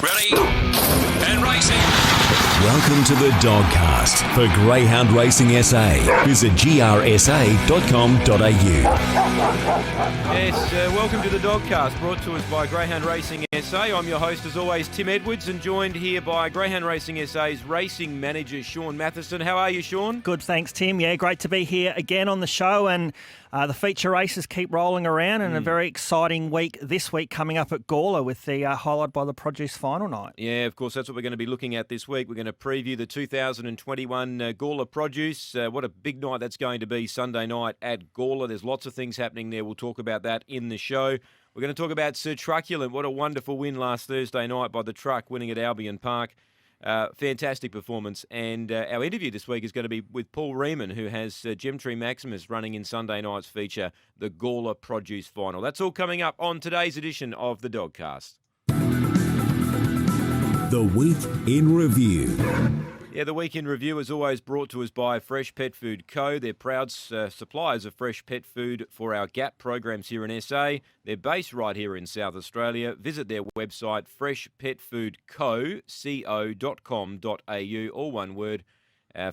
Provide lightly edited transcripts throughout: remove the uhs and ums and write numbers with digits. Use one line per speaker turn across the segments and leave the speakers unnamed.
Ready and racing.
Welcome to the Dogcast for Greyhound Racing SA. Visit grsa.com.au.
Yes, welcome to the Dogcast, brought to us by Greyhound Racing SA. I'm your host, as always, Tim Edwards, and joined here by Greyhound Racing SA's racing manager, Shaun Mathieson. How are you, Shaun?
Good, thanks, Tim. Yeah, great to be here again on the show, and the feature races keep rolling around, and a very exciting week this week coming up at Gawler with the highlight by the Produce Final night.
Yeah, of course, that's what we're going to be looking at this week. We're going to preview the 2021 Gawler Produce. What a big night that's going to be Sunday night at Gawler. There's lots of things happening there. We'll talk about that in the show. We're going to talk about Sir Truculent. What a wonderful win last Thursday night by the truck, winning at Albion Park. Fantastic performance. And our interview this week is going to be with Paul Rehmann, who has Gemtree Maximus running in Sunday night's feature, the Gawler Produce Final. That's all coming up on today's edition of the Dogcast.
The Week in Review.
Yeah, the Week in Review is always brought to us by Fresh Pet Food Co. They're proud suppliers of fresh pet food for our GAP programs here in SA. They're based right here in South Australia. Visit their website, freshpetfoodco.com.au, all one word,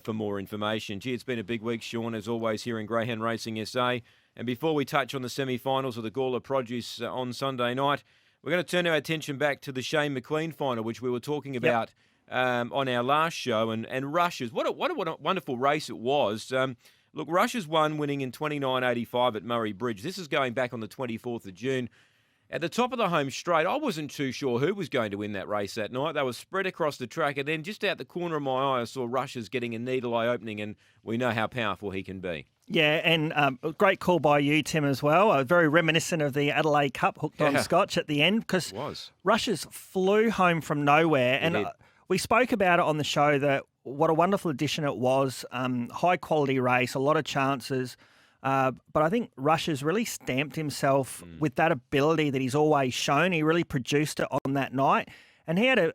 for more information. Gee, it's been a big week, Shaun, as always, here in Greyhound Racing SA. And before we touch on the semi-finals of the Gawler Produce on Sunday night, we're going to turn our attention back to the Shane McQueen final, which we were talking about on our last show, and Rush's. What a wonderful race it was. Look, Rush's won, winning in 29.85 at Murray Bridge. This is going back on the 24th of June. At the top of the home straight, I wasn't too sure who was going to win that race that night. They were spread across the track, and then just out the corner of my eye, I saw Rush's getting a needle-eye opening, and we know how powerful he can be.
Yeah, and a great call by you, Tim, as well. Very reminiscent of the Adelaide Cup hooked on Scotch at the end, because Rush's flew home from nowhere, and we spoke about it on the show that what a wonderful addition it was. High quality race, a lot of chances. But I think Rush's really stamped himself with that ability that he's always shown. He really produced it on that night. And he had a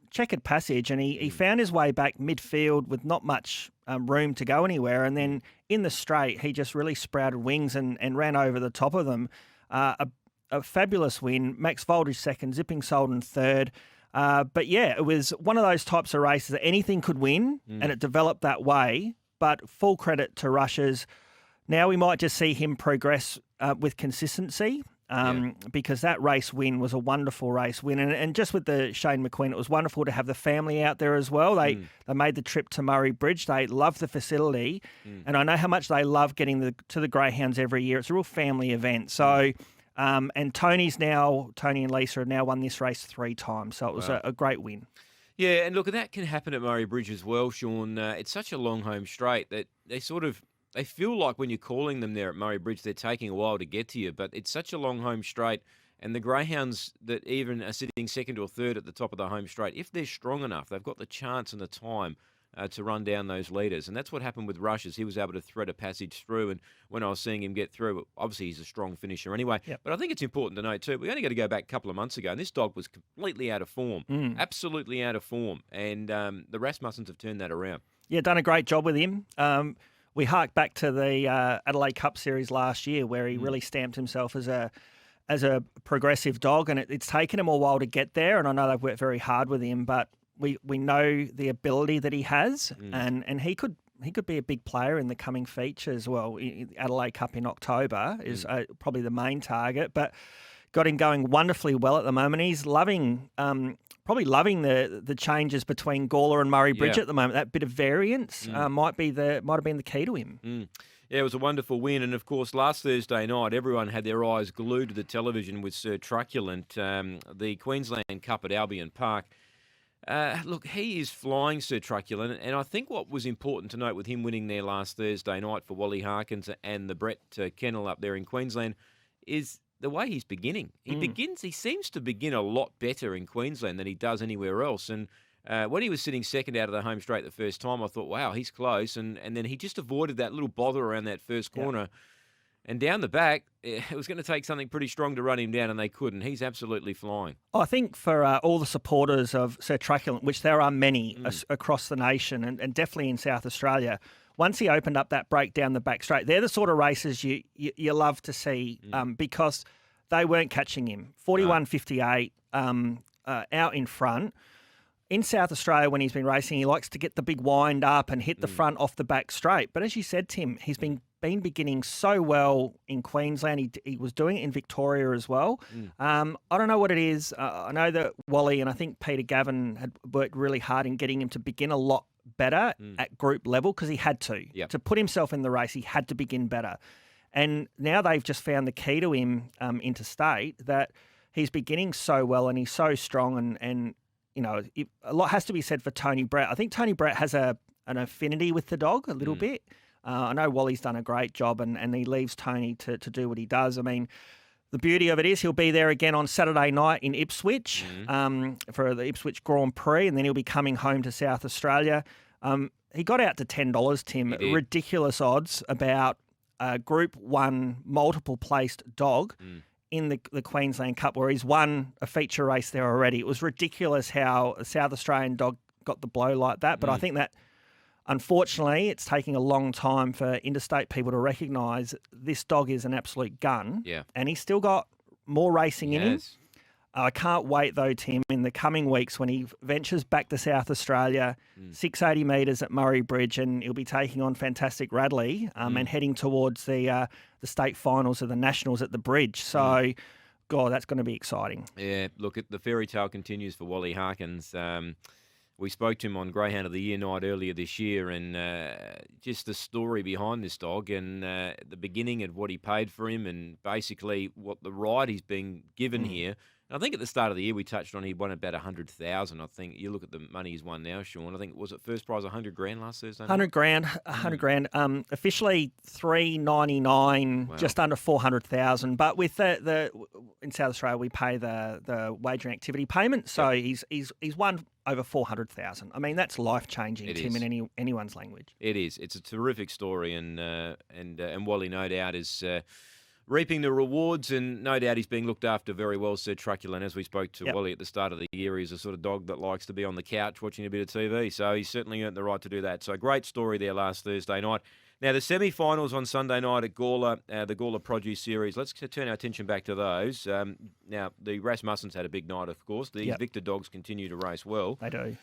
checkered passage, and he found his way back midfield with not much room to go anywhere. And then in the straight, he just really sprouted wings and ran over the top of them. A fabulous win. Max Voldridge second, Zipping Sultan third. But yeah, it was one of those types of races that anything could win, and it developed that way. But full credit to Rush's. Now we might just see him progress with consistency, because that race win was a wonderful race win. And just with the Shane McQueen, it was wonderful to have the family out there as well. They made the trip to Murray Bridge. They love the facility, and I know how much they love getting to the Greyhounds every year. It's a real family event. So. And Tony and Lisa have now won this race 3 times, so it was a great win.
Yeah, and look, that can happen at Murray Bridge as well, Shaun. It's such a long home straight that they feel like when you're calling them there at Murray Bridge, they're taking a while to get to you, but it's such a long home straight, and the Greyhounds that even are sitting second or third at the top of the home straight, if they're strong enough, they've got the chance and the time to run down those leaders. And that's what happened with Rush's. He was able to thread a passage through, and when I was seeing him get through, obviously he's a strong finisher anyway. Yep. But I think it's important to note too, we only got to go back a couple of months ago, and this dog was completely out of form, absolutely out of form, and the Rasmussens have turned that around. Yeah,
done a great job with him. We hark back to the Adelaide Cup Series last year, where he really stamped himself as a progressive dog, and it's taken him a while to get there, and I know they've worked very hard with him, but we know the ability that he has, and he could be a big player in the coming features. Well, Adelaide Cup in October is probably the main target, but got him going wonderfully well at the moment. He's probably loving the changes between Gawler and Murray Bridge at the moment. That bit of variance might have been the key to him.
Yeah, it was a wonderful win. And, of course, last Thursday night, everyone had their eyes glued to the television with Sir Truculent, the Queensland Cup at Albion Park. Look, he is flying, Sir Truculent, and I think what was important to note with him winning there last Thursday night for Wally Hawkins and the Brett Kennel up there in Queensland is the way he's beginning. He seems to begin a lot better in Queensland than he does anywhere else. And when he was sitting second out of the home straight the first time, I thought, wow, he's close. And then he just avoided that little bother around that first corner. Yep. And down the back, it was going to take something pretty strong to run him down, and they couldn't. He's absolutely flying.
I think for all the supporters of Sir Truculent, which there are many across the nation and definitely in South Australia, once he opened up that break down the back straight, they're the sort of races you love to see because they weren't catching him. 41.58, out in front. In South Australia, when he's been racing, he likes to get the big wind up and hit the front off the back straight. But as you said, Tim, he's been beginning so well in Queensland. He was doing it in Victoria as well. I don't know what it is. I know that Wally and I think Peter Gavin had worked really hard in getting him to begin a lot better at group level because he had to.
Yep.
To put himself in the race, he had to begin better. And now they've just found the key to him interstate, that he's beginning so well and he's so strong and you know, a lot has to be said for Tony Brett. I think Tony Brett has an affinity with the dog a little bit. I know Wally's done a great job and he leaves Tony to do what he does. I mean, the beauty of it is he'll be there again on Saturday night in Ipswich for the Ipswich Grand Prix, and then he'll be coming home to South Australia. He got out to $10, Tim. Ridiculous odds about a Group 1 multiple placed dog in the Queensland Cup, where he's won a feature race there already. It was ridiculous how a South Australian dog got the blow like that. But I think that, unfortunately, it's taking a long time for interstate people to recognise this dog is an absolute gun.
Yeah.
And he's still got more racing in him. I can't wait, though, Tim, in the coming weeks when he ventures back to South Australia, 680 metres at Murray Bridge, and he'll be taking on Fantastic Radley and heading towards the state finals of the Nationals at the Bridge. So, God, that's going to be exciting.
Yeah, look, the fairy tale continues for Wally Hawkins. We spoke to him on Greyhound of the Year night earlier this year, and just the story behind this dog and the beginning of what he paid for him and basically what the ride he's been given here. I think at the start of the year we touched on he won about 100,000. I think you look at the money he's won now, Shaun. I think was it first prize $100,000 last Thursday night?
$100,000. Officially $399, just under 400,000. But with the in South Australia we pay the wagering activity payment, so he's won over 400,000. I mean, that's life changing, Tim, in anyone's language.
It is. It's a terrific story, and Wally, no doubt, is reaping the rewards, and no doubt he's being looked after very well, Sir Truculent. As we spoke to Wally at the start of the year, he's a sort of dog that likes to be on the couch watching a bit of TV, so he's certainly earned the right to do that. So great story there last Thursday night. Now, the semi-finals on Sunday night at Gawler, the Gawler Produce Series, let's turn our attention back to those. Now, the Rasmussens had a big night, of course. These Victor dogs continue to race well.
They do.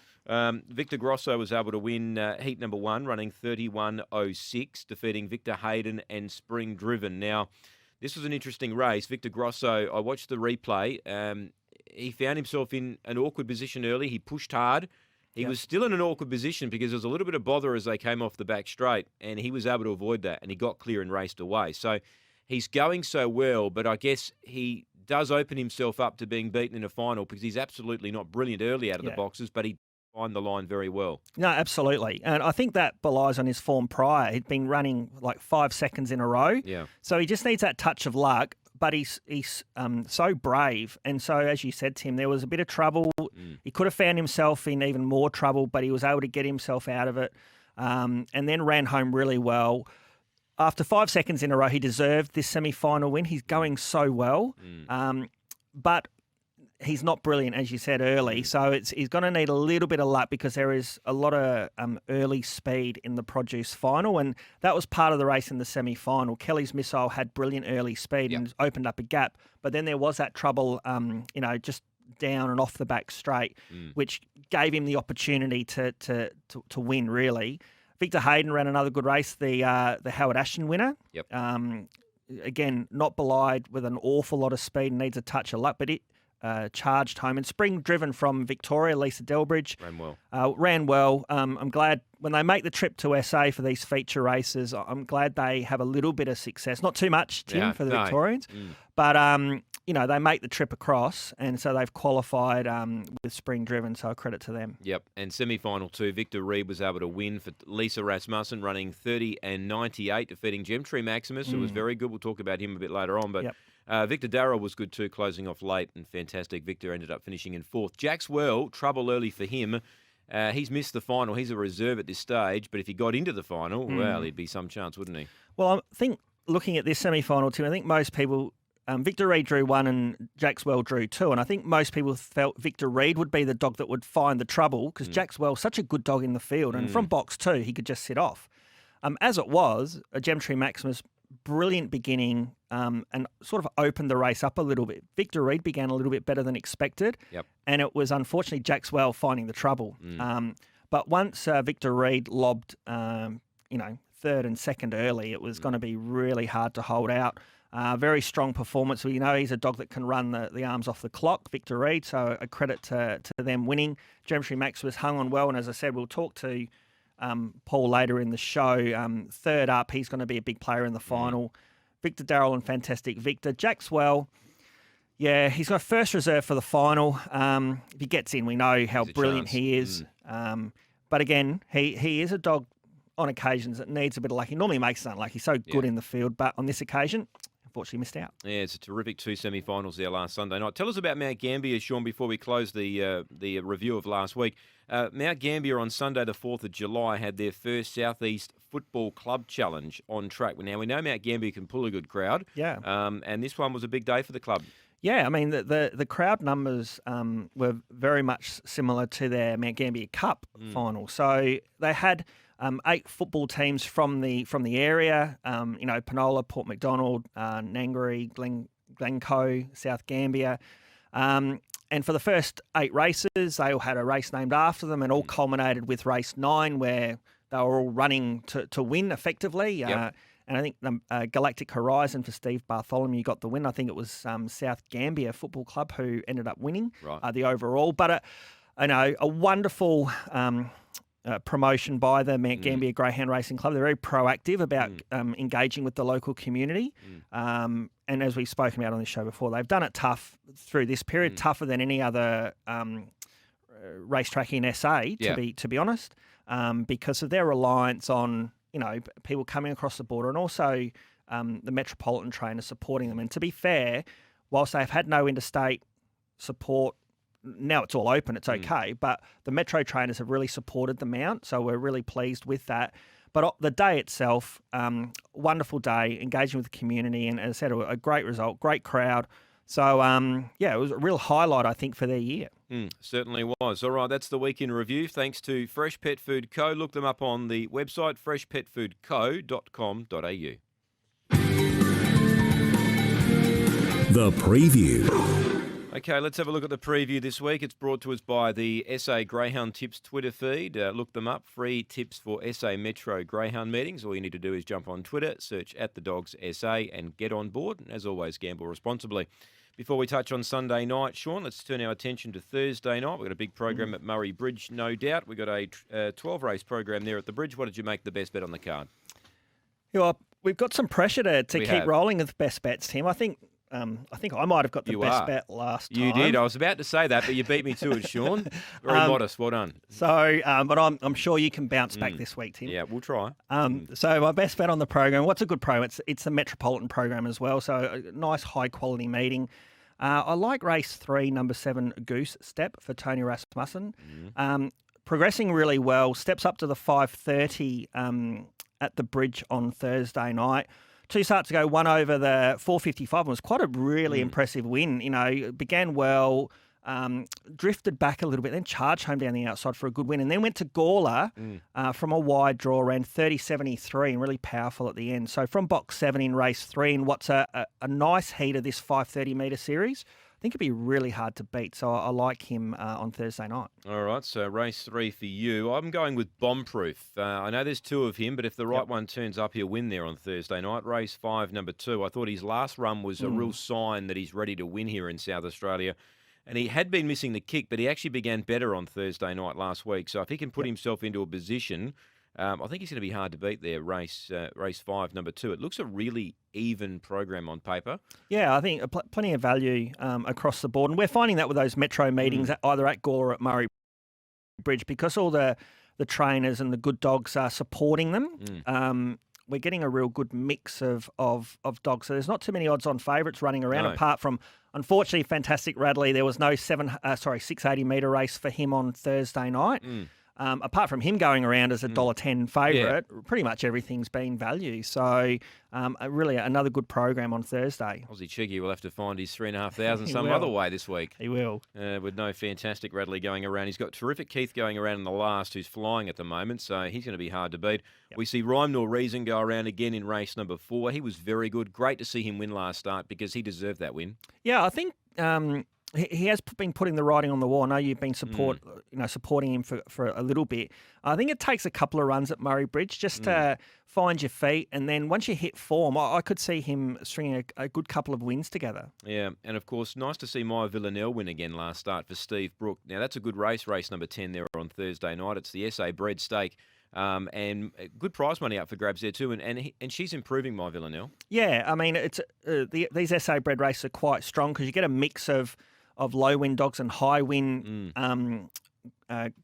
Victor Grosso was able to win heat number 1, running 31.06, defeating Victor Hayden and Spring Driven. Now, this was an interesting race. Victor Grosso, I watched the replay. He found himself in an awkward position early. He pushed hard. He was still in an awkward position because there was a little bit of bother as they came off the back straight, and he was able to avoid that, and he got clear and raced away. So he's going so well, but I guess he does open himself up to being beaten in a final because he's absolutely not brilliant early out of the boxes, but he find the line very well. No,
absolutely. And I think that belies on his form prior. He'd been running like 5 seconds in a row.
Yeah.
So he just needs that touch of luck, but he's so brave. And so, as you said, Tim, there was a bit of trouble. He could have found himself in even more trouble, but he was able to get himself out of it and then ran home really well. After 5 seconds in a row, he deserved this semi-final win. He's going so well. But he's not brilliant, as you said early, so he's going to need a little bit of luck because there is a lot of early speed in the Produce Final, and that was part of the race in the semi-final. Kelly's Missile had brilliant early speed and opened up a gap, but then there was that trouble, just down and off the back straight, which gave him the opportunity to win, really. Victor Hayden ran another good race, the Howard Ashton winner.
Yep.
Again, not belied with an awful lot of speed and needs a touch of luck, but it charged home. And Spring Driven from Victoria, Lisa Delbridge. Ran well. I'm glad when they make the trip to SA for these feature races, I'm glad they have a little bit of success. Not too much, Tim, for the Victorians. But, they make the trip across, and so they've qualified with Spring Driven, so credit to them.
Yep, and semi-final 2, Victor Reed was able to win for Lisa Rasmussen, running 30.98, defeating Gemtree Maximus, who was very good. We'll talk about him a bit later on, but Victor Darrell was good too, closing off late and fantastic. Victor ended up finishing in 4th. Jackswell, trouble early for him. He's missed the final. He's a reserve at this stage, but if he got into the final, well, he'd be some chance, wouldn't he?
Well, I think looking at this semi-final too, I think most people... Victor Reed drew 1 and Jackswell drew 2, and I think most people felt Victor Reed would be the dog that would find the trouble because Jackswell's such a good dog in the field, and from box 2 he could just sit off. As it was, a Gemtree Maximus brilliant beginning and sort of opened the race up a little bit. Victor Reed began a little bit better than expected, and it was unfortunately Jackswell finding the trouble. But once Victor Reed lobbed, third and second early, it was going to be really hard to hold out. Very strong performance. He's a dog that can run the arms off the clock, Victor Reed, so a credit to them winning. Gemtree Maximus hung on well, and as I said, we'll talk to Paul later in the show. Third up, he's going to be a big player in the final. Victor Darrell and Fantastic Victor. Jackswell, he's got first reserve for the final. If he gets in, we know how brilliant he is. But again, he is a dog on occasions that needs a bit of luck. He normally makes it unlucky. He's so good in the field, but on this occasion, unfortunately missed out. Yeah,
it's a terrific 2 semi-finals there last Sunday night. Tell us about Mount Gambier, Shaun, before we close the review of last week. Mount Gambier on Sunday the 4th of July had their first Southeast Football Club Challenge on track. Now, we know Mount Gambier can pull a good crowd.
Yeah.
And this one was a big day for the club.
Yeah, I mean, the crowd numbers were very much similar to their Mount Gambier Cup final. So they had 8 football teams from the area, Penola, Port Macdonald, Nangary, Glencoe, South Gambia. And for the first 8 races, they all had a race named after them and all culminated with race 9 where they were all running to win effectively. And I think the Galactic Horizon for Steve Bartholomew got the win. I think it was South Gambia Football Club who ended up winning the overall. But a wonderful promotion by the Mount Gambier Greyhound Racing Club. They're very proactive about engaging with the local community. And as we've spoken about on this show before, they've done it tough through this period, tougher than any other racetrack in SA, to be honest, because of their reliance on people coming across the border and also the metropolitan trainers supporting them. And to be fair, whilst they've had no interstate support, now it's all open, it's okay, but the metro trainers have really supported the Mount, so we're really pleased with that. But the day itself, wonderful day, engaging with the community, and as I said, a great result, great crowd. So, it was a real highlight, I think, for their year.
Certainly was. All right, that's the week in review. Thanks to Fresh Pet Food Co. Look them up on the website, freshpetfoodco.com.au.
The preview.
Okay, let's have a look at the preview this week. It's brought to us by the SA Greyhound Tips Twitter feed. Look them up. Free tips for SA Metro Greyhound meetings. All you need to do is jump on Twitter, search @TheDogsSA and get on board. And as always, gamble responsibly. Before we touch on Sunday night, Shaun, let's turn our attention to Thursday night. We've got a big program at Murray Bridge, no doubt. We've got a 12-race program there at the Bridge. What did you make the best bet on the card?
We've got some pressure to keep rolling with best bets, Tim. I think I might have got the best bet last time.
You did. I was about to say that, but you beat me to it, Shaun. Very modest. Well done.
So, but I'm sure you can bounce back this week, Tim.
Yeah, we'll try.
So my best bet on the program. What's a good program? It's a metropolitan program as well. So a nice high quality meeting. I like race 3, number 7, Goose Step for Tony Rasmussen. Progressing really well. Steps up to the 5:30 at the Bridge on Thursday night. 2 starts ago, one over the 4:55. It was quite a really impressive win. Began well, drifted back a little bit, then charged home down the outside for a good win, and then went to Gawler from a wide draw, ran 30.73 and really powerful at the end. So from box 7 in race 3 in what's a nice heat of this 530-metre series, I think it'd be really hard to beat. So I like him on Thursday night.
All right, so race 3 for you. I'm going with Bombproof. I know there's 2 of him, but if the right one turns up, he'll win there on Thursday night. Race 5, number 2. I thought his last run was a real sign that he's ready to win here in South Australia. And he had been missing the kick, but he actually began better on Thursday night last week. So if he can put himself into a position, I think he's going to be hard to beat there, race 5, number 2. It looks a really even program on paper.
Yeah, I think plenty of value across the board. And we're finding that with those metro meetings, either at Gawler or at Murray Bridge, because all the trainers and the good dogs are supporting them. We're getting a real good mix of dogs. So there's not too many odds-on favourites running around, apart from, unfortunately, Fantastic Radley. There was no 680-metre race for him on Thursday night. apart from him going around as a $1.10 favourite, pretty much everything's been value. So really another good program on Thursday.
Aussie Chiggy will have to find his 3,500 some other way this week.
He will.
With no fantastic Radley going around. He's got terrific Keith going around in the last, who's flying at the moment, so he's going to be hard to beat. Yep. We see Rhyme Nor Reason go around again in race number 4. He was very good. Great to see him win last start because he deserved that win.
Yeah, I think he has been putting the writing on the wall. I know you've been supporting him for a little bit. I think it takes a couple of runs at Murray Bridge just to find your feet, and then once you hit form, I could see him stringing a good couple of wins together. Yeah,
and of course, nice to see Maya Villanelle win again last start for Steve Brook. Now, that's a good race number 10 there on Thursday night. It's the SA Bred Stake. And good prize money up for grabs there too, and she's improving, Maya Villanelle.
Yeah, I mean, it's these SA Bred races are quite strong because you get a mix of low win dogs and high win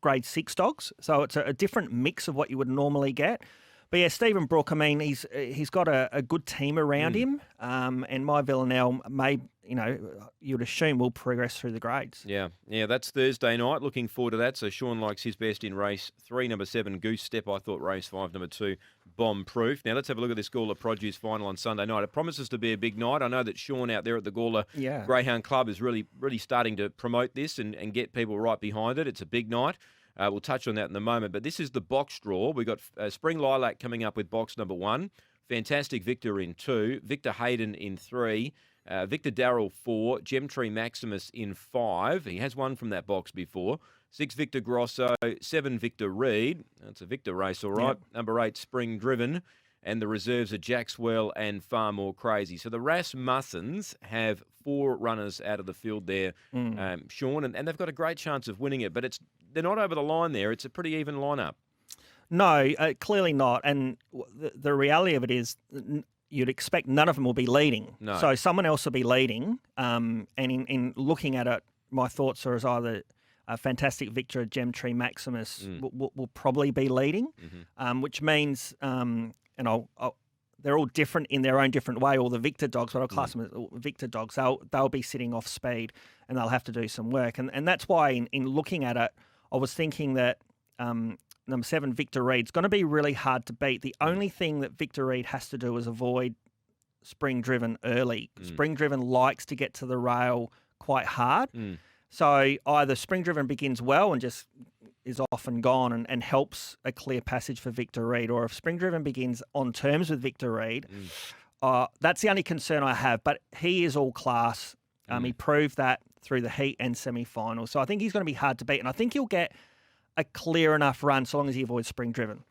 grade 6 dogs. So it's a different mix of what you would normally get. But yeah, Stephen Brook, I mean, he's got a good team around him, and Maya Villanelle may, you would assume will progress through the grades. Yeah,
that's Thursday night. Looking forward to that. So Shaun likes his best in race 3, number 7, Goose Step. I thought race 5, number 2, Bomb Proof. Now let's have a look at this Gawler Produce Final on Sunday night. It promises to be a big night. I know that Shaun out there at the Gawler Greyhound Club is really starting to promote this and get people right behind it. It's a big night. We'll touch on that in a moment. But this is the box draw. We've got Spring Lilac coming up with box number 1. Fantastic Victor in 2. Victor Hayden in 3. Victor Darrell 4. Gemtree Maximus in 5. He has won from that box before. 6 Victor Grosso. 7 Victor Reed. That's a Victor race, all right. Yep. Number 8 Spring Driven. And the reserves are Jackswell and Far More Crazy. So the Rasmussens have 4 runners out of the field there, Shaun, and they've got a great chance of winning it. But they're not over the line there. It's a pretty even lineup.
No, clearly not. And the reality of it is you'd expect none of them will be leading.
No.
So someone else will be leading. And in looking at it, my thoughts are as either a Fantastic Victor or Gemtree Maximus will probably be leading, which means... and they're all different in their own different way, all the Victor dogs, but I'll class them as Victor dogs. They'll be sitting off speed and they'll have to do some work. And that's why in looking at it, I was thinking that number 7, Victor Reed's going to be really hard to beat. The only thing that Victor Reed has to do is avoid Spring Driven early. Spring Driven likes to get to the rail quite hard. So either Spring Driven begins well and just is off and gone and helps a clear passage for Victor Reed, or if Spring Driven begins on terms with Victor Reed, that's the only concern I have. But he is all class. He proved that through the heat and semi-final. So I think he's going to be hard to beat, and I think he'll get a clear enough run so long as he avoids Spring Driven.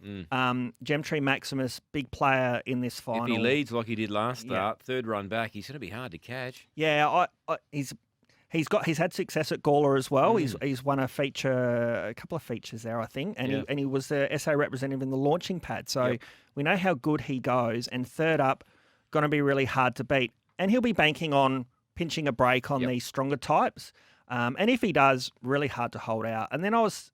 Gemtree Maximus, big player in this final.
If he leads like he did last start, third run back, he's going to be hard to catch.
Yeah, He's had success at Gawler as well. He's won a couple of features there, I think, and he was the SA representative in the launching pad. So we know how good he goes. And third up, going to be really hard to beat. And he'll be banking on pinching a break on these stronger types. And if he does, really hard to hold out. And then I was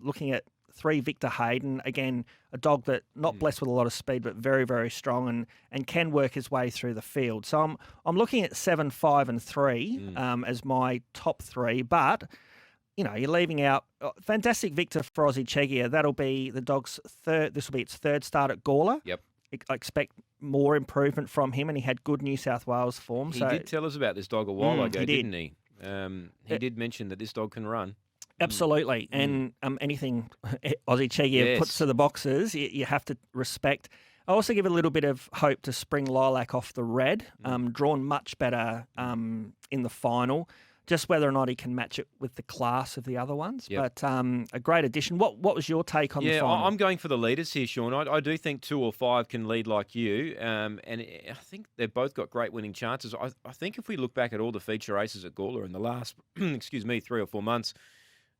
looking at 3 Victor Hayden, again, a dog that not blessed with a lot of speed, but very, very strong and can work his way through the field. So I'm looking at 7, 5 and 3 as my top 3. But, you're leaving out Fantastic Victor for Aussie Chegia. That'll be the dog's this will be its 3rd start at Gawler.
Yep.
I expect more improvement from him, and he had good New South Wales form.
He did tell us about this dog a while ago, didn't he? He did mention that this dog can run.
Absolutely. And anything Aussie Chegia puts to the boxes, you have to respect. I also give a little bit of hope to Spring Lilac off the red, drawn much better in the final, just whether or not he can match it with the class of the other ones. Yep. But a great addition. What was your take on the final?
I'm going for the leaders here, Shaun. I do think 2 or 5 can lead like you, and I think they've both got great winning chances. I think if we look back at all the feature races at Gawler in the last, 3 or 4 months,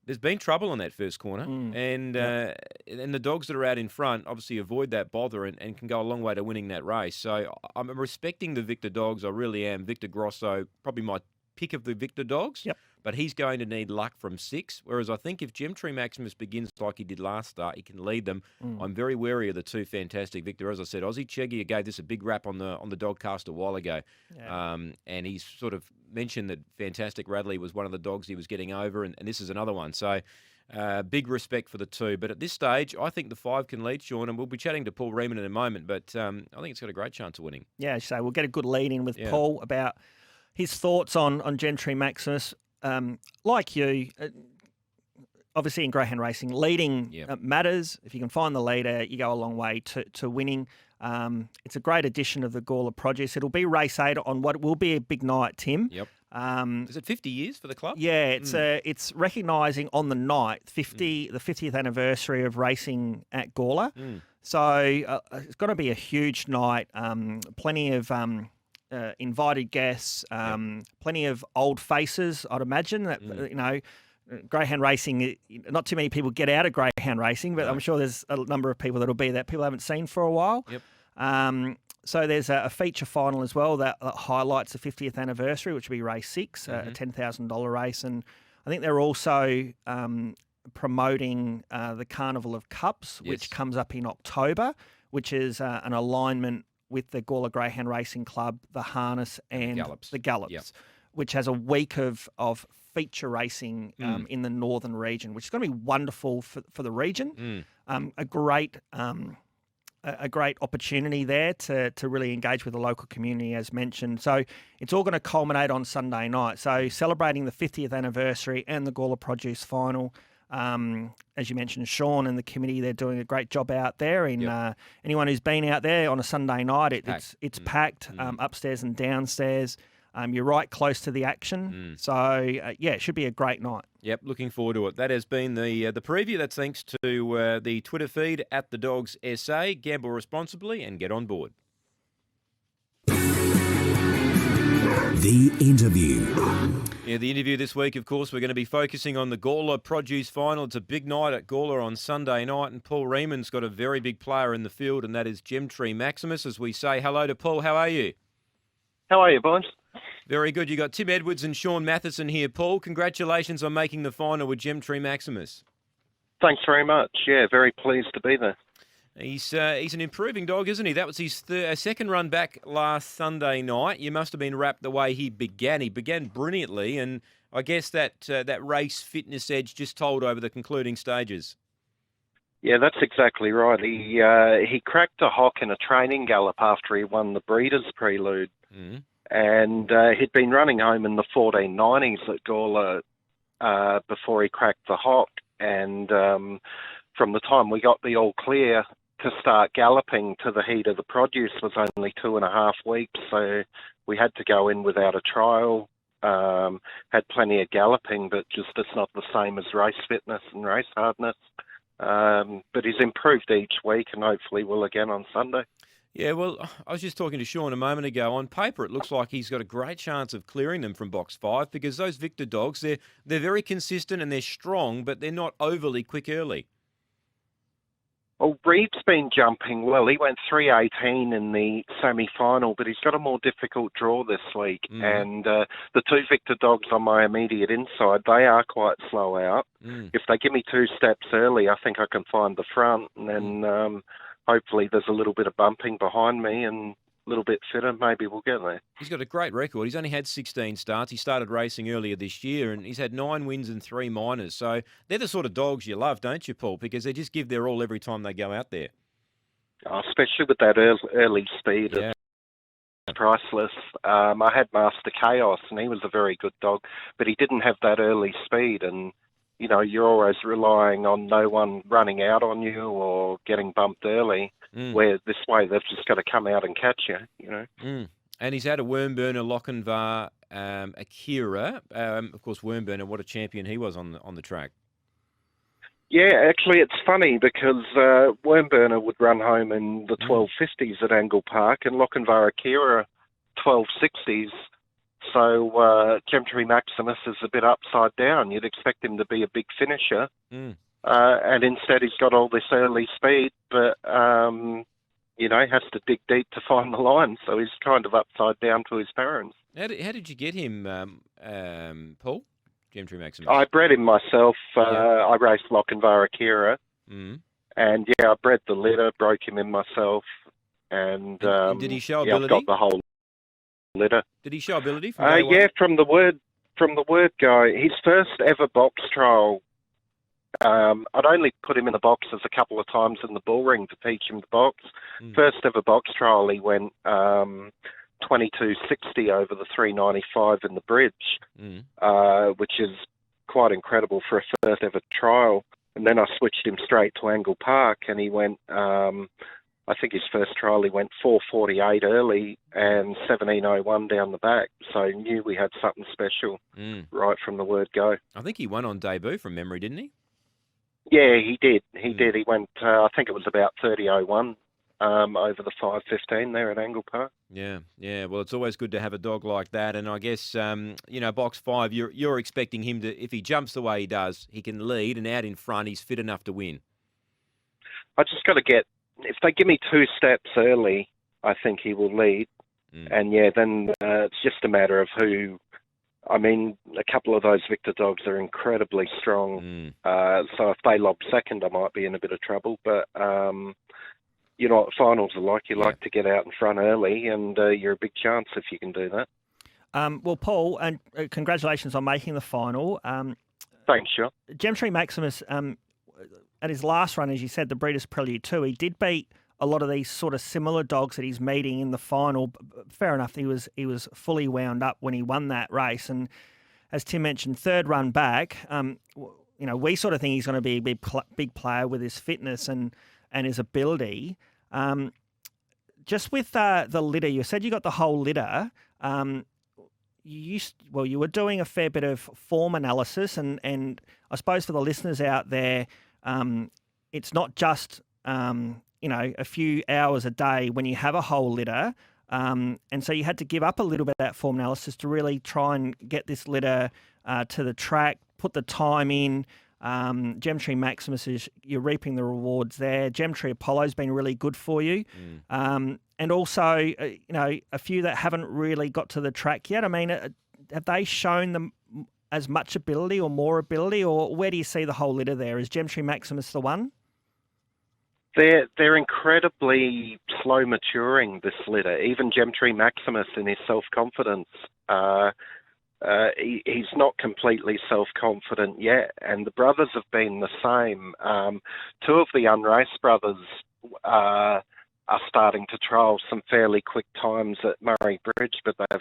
there's been trouble on that first corner, and the dogs that are out in front obviously avoid that bother and can go a long way to winning that race. So I'm respecting the Victor dogs. I really am. Victor Grosso, probably my pick of the Victor dogs, but he's going to need luck from 6. Whereas I think if Gemtree Maximus begins like he did last start, he can lead them. I'm very wary of the 2 Fantastic Victor. As I said, Aussie Chegia gave this a big rap on the Dogcast a while ago, and he's sort of mentioned that Fantastic Radley was one of the dogs he was getting over, and this is another one. So Big respect for the two. But at this stage, I think the 5 can lead, Shaun, and we'll be chatting to Paul Rehmann in a moment. But I think it's got a great chance of winning.
Yeah, so we'll get a good lead in with Paul about his thoughts on Gemtree Maximus. Like you, obviously in greyhound racing, leading matters. If you can find the leader, you go a long way to winning. It's a great addition of the Gawler Produce. It'll be race 8 on what will be a big night, Tim.
Yep. Is it 50 years for the club?
Yeah, it's recognising on the night the 50th anniversary of racing at Gawler. So it's going to be a huge night. Plenty of invited guests, plenty of old faces, I'd imagine. That greyhound racing, not too many people get out of greyhound racing, but I'm sure there's a number of people that'll be that people haven't seen for a while.
Yep.
So there's a feature final as well that highlights the 50th anniversary, which will be race 6, a $10,000 race. And I think they're also promoting the Carnival of Cups, which comes up in October, which is an alignment with the Gawler Greyhound Racing Club, the Harness and the Gallops, which has a week of feature racing in the northern region, which is going to be wonderful for the region. A great opportunity there to really engage with the local community, as mentioned. So it's all going to culminate on Sunday night. So celebrating the 50th anniversary and the Gawler Produce Final. As you mentioned, Shaun and the committee, they're doing a great job out there. Anyone who's been out there on a Sunday night, it's packed upstairs and downstairs. You're right close to the action. So, it should be a great night.
Yep, looking forward to it. That has been the preview. That's thanks to the Twitter feed at the Dogs SA. Gamble responsibly and get on board.
The interview.
Yeah, the interview this week, of course, we're going to be focusing on the Gawler Produce Final. It's a big night at Gawler on Sunday night, and Paul Rehmann's got a very big player in the field, and that is Gemtree Maximus. As we say hello to Paul, how are you?
How are you, boys?
Very good. You got Tim Edwards and Shaun Mathieson here. Paul, congratulations on making the final with Gemtree Maximus.
Thanks very much. Yeah, very pleased to be there.
He's an improving dog, isn't he? That was his second run back last Sunday night. You must have been wrapped the way he began. He began brilliantly, and I guess that race fitness edge just told over the concluding stages.
Yeah, that's exactly right. He cracked a hock in a training gallop after he won the Breeders' Prelude. And he'd been running home in the 1490s at Gawler before he cracked the hock. And from the time we got the all clear to start galloping to the heat of the produce was only 2.5 weeks. So we had to go in without a trial, had plenty of galloping, but just it's not the same as race fitness and race hardness. But he's improved each week and hopefully will again on Sunday.
Yeah, well, I was just talking to Shaun a moment ago. On paper, it looks like he's got a great chance of clearing them from box 5 because those Victor dogs, they're very consistent and they're strong, but they're not overly quick early.
Well, Reed's been jumping well. He went 3:18 in the semi-final, but he's got a more difficult draw this week. And the two Victor dogs on my immediate inside, they are quite slow out. If they give me 2 steps early, I think I can find the front, and then hopefully there's a little bit of bumping behind me and a little bit fitter. Maybe we'll get there.
He's got a great record. He's only had 16 starts. He started racing earlier this year, and he's had 9 wins and 3 minors. So they're the sort of dogs you love, don't you, Paul? Because they just give their all every time they go out there.
Oh, especially with that early speed.
Yeah.
It's priceless. I had Master Chaos, and he was a very good dog, but he didn't have that early speed. And, you know, you're always relying on no one running out on you or getting bumped early. Where this way they've just got to come out and catch you, you know.
And he's had a Wormburner, Lochinvar, Akira. Of course, Wormburner, what a champion he was on the track.
Yeah, actually, it's funny because Wormburner would run home in the 1250s at Angle Park and Lochinvar Akira 1260s. So Gemtree Maximus is a bit upside down. You'd expect him to be a big finisher. And instead he's got all this early speed, but, you know, has to dig deep to find the line. So he's kind of upside down to his parents. How
did you get him, Paul? Gemtree Maximus?
I bred him myself. I raced Lochinvar Akira. And, I bred the litter, broke him in myself. And
did he show ability?
I've got the whole litter.
Did he show ability from day one?
Yeah, from the word go. His first ever box trial I'd only put him in the boxes a couple of times in the bull ring to teach him to box. First ever box trial, he went 22.60 over the 395 in the bridge, which is quite incredible for a first ever trial. And then I switched him straight to Angle Park, and he went, I think his first trial he went 4.48 early and 17.01 down the back. So I knew we had something special right from the word go.
I think he won on debut from memory, didn't he?
Yeah, he did. He did. He went, I think it was about 30.01 over the 5.15 there at Angle Park.
Yeah. Well, it's always good to have a dog like that. And I guess, box 5, you're expecting him to, if he jumps the way he does, he can lead, and out in front, he's fit enough to win.
I just got to get, if they give me 2 steps early, I think he will lead. And then it's just a matter of who. I mean, a couple of those Victor dogs are incredibly strong. So if they lob second, I might be in a bit of trouble. But you know what finals are like. You like to get out in front early, and you're a big chance if you can do that.
Well, Paul, and congratulations on making the final.
Thanks, Shaun.
Gemtree Maximus, at his last run, as you said, the Breeders' Prelude 2, he did beat a lot of these sort of similar dogs that he's meeting in the final. Fair enough, he was fully wound up when he won that race. And as Tim mentioned, third run back, we sort of think he's going to be a big player with his fitness and his ability. Just with the litter, you said you got the whole litter. You were doing a fair bit of form analysis, and I suppose for the listeners out there, it's not just a few hours a day when you have a whole litter, and so you had to give up a little bit of that form analysis to really try and get this litter to the track, put the time in. Gemtree Maximus, you're reaping the rewards there. Gemtree Apollo's been really good for you. And also, a few that haven't really got to the track yet. I mean, have they shown them as much ability or more ability, or where do you see the whole litter there? Is Gemtree Maximus the one?
They're incredibly slow maturing, this litter. Even Gemtree Maximus in his self-confidence, he's not completely self-confident yet, and the brothers have been the same. 2 of the unraced brothers are starting to trial some fairly quick times at Murray Bridge, but they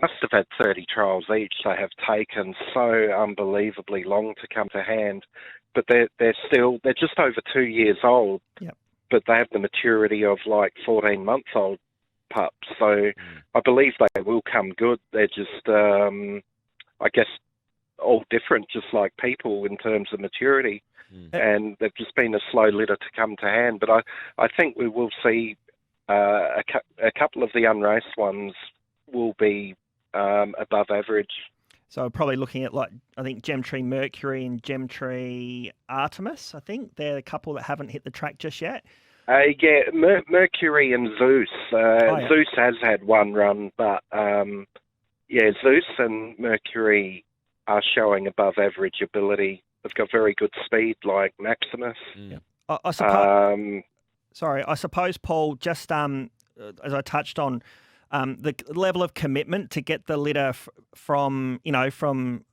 must have had 30 trials each. They have taken so unbelievably long to come to hand, but they're just over 2 years old.
Yep.
But they have the maturity of like 14-month-old pups. So I believe they will come good. They're just, I guess, all different, just like people in terms of maturity. And they've just been a slow litter to come to hand. But I think we will see a couple of the unraced ones will be above average.
So we're probably looking at, I think Gemtree Mercury and Gemtree Artemis. I think they're a couple that haven't hit the track just yet.
Mercury and Zeus. Zeus has had one run, but Zeus and Mercury are showing above average ability. They've got very good speed, like Maximus.
I suppose, Paul, just as I touched on, the level of commitment to get the litter from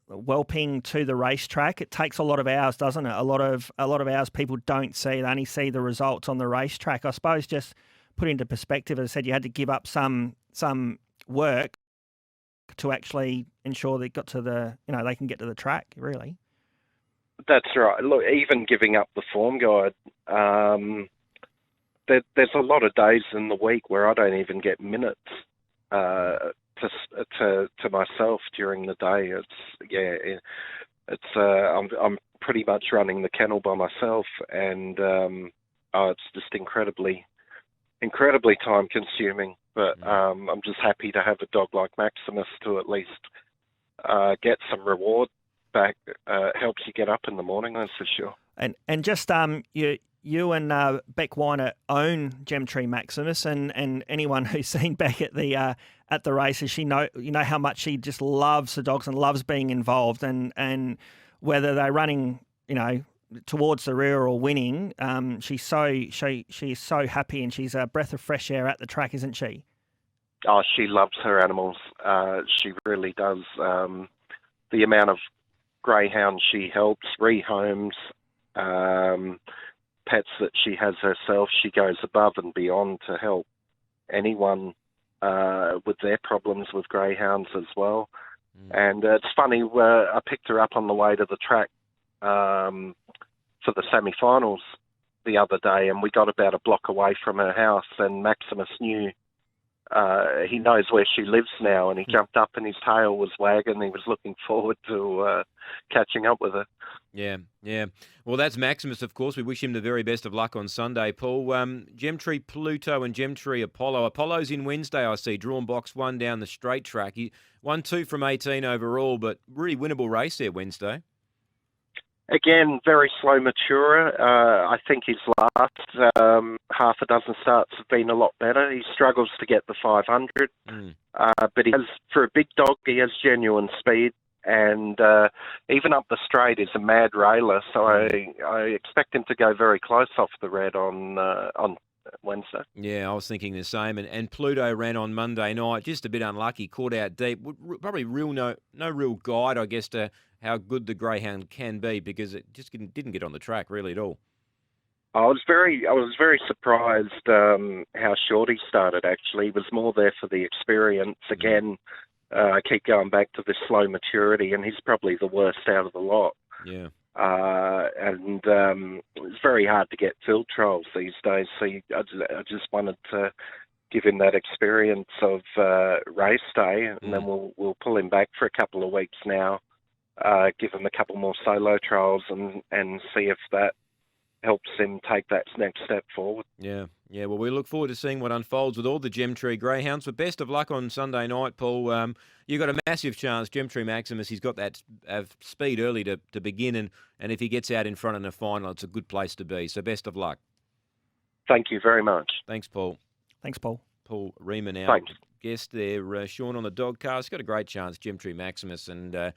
whelping to the racetrack, it takes a lot of hours, doesn't it? A lot of hours people don't see. They only see the results on the racetrack. I suppose just put into perspective, as I said, you had to give up some work to actually ensure they got to they can get to the track, really.
That's right. Look, even giving up the form guide, there's a lot of days in the week where I don't even get minutes to myself during the day. I'm pretty much running the kennel by myself, and it's just incredibly time consuming. But I'm just happy to have a dog like Maximus to at least get some reward back. Helps you get up in the morning, that's for sure.
And just you and Beck Weiner own Gemtree Maximus, and anyone who's seen Beck at the races, you know how much she just loves the dogs and loves being involved, and whether they're running towards the rear or winning, she's so happy, and she's a breath of fresh air at the track, isn't she?
Oh, she loves her animals. She really does. The amount of greyhounds she helps, rehomes, pets that she has herself. She goes above and beyond to help anyone with their problems with greyhounds as well. And it's funny, I picked her up on the way to the track for the semi-finals the other day, and we got about a block away from her house, and Maximus knew, he knows where she lives now, and he jumped up and his tail was wagging. He was looking forward to catching up with her.
Yeah. Well, that's Maximus, of course. We wish him the very best of luck on Sunday, Paul. Gemtree Pluto and Gemtree Apollo. Apollo's in Wednesday, I see, drawn box 1 down the straight track. He won 2 from 18 overall, but really winnable race there Wednesday.
Again, very slow maturer. I think his last half a dozen starts have been a lot better. He struggles to get the 500, but he has, for a big dog, he has genuine speed, and even up the straight is a mad railer. So I expect him to go very close off the red on Wednesday.
Yeah, I was thinking the same. And Pluto ran on Monday night, just a bit unlucky, caught out deep. Probably no real guide, I guess, to how good the greyhound can be, because it just didn't get on the track really at all.
I was very surprised how short he started. Actually, he was more there for the experience. Again, I keep going back to the slow maturity, and he's probably the worst out of the lot.
Yeah.
And it's very hard to get field trials these days. So I just wanted to give him that experience of race day, and then we'll pull him back for a couple of weeks now. Give him a couple more solo trials and see if that helps him take that next step forward. Yeah.
Well, we look forward to seeing what unfolds with all the Gemtree greyhounds. But best of luck on Sunday night, Paul. You've got a massive chance. Gemtree Maximus, he's got that speed early to begin, and if he gets out in front in the final, it's a good place to be. So best of luck.
Thank you very much.
Thanks, Paul.
Thanks, Paul.
Paul Rehmann, our guest there, Shaun on the Dogcast. Got a great chance, Gemtree Maximus, and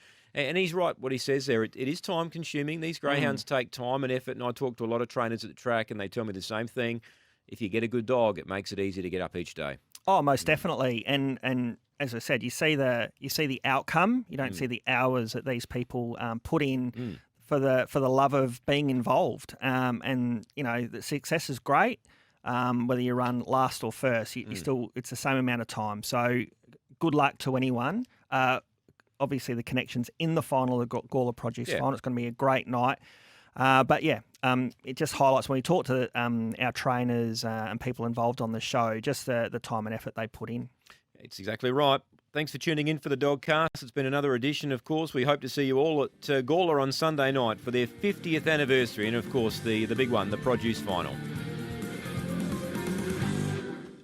he's right what he says there. It is time consuming. These greyhounds take time and effort, and I talk to a lot of trainers at the track, and they tell me the same thing. If you get a good dog, it makes it easy to get up each day. Oh,
most definitely. And as I said, you see the outcome. You don't see the hours that these people put in for the love of being involved. And you know, the success is great. Whether you run last or first, it's the same amount of time. So good luck to anyone. Obviously, the connections in the final, the Gawler Produce Final. It's going to be a great night. But it just highlights when we talk to our trainers and people involved on the show, just the time and effort they put in.
It's exactly right. Thanks for tuning in for the Dogcast. It's been another edition, of course. We hope to see you all at Gawler on Sunday night for their 50th anniversary, and, of course, the big one, the Produce Final.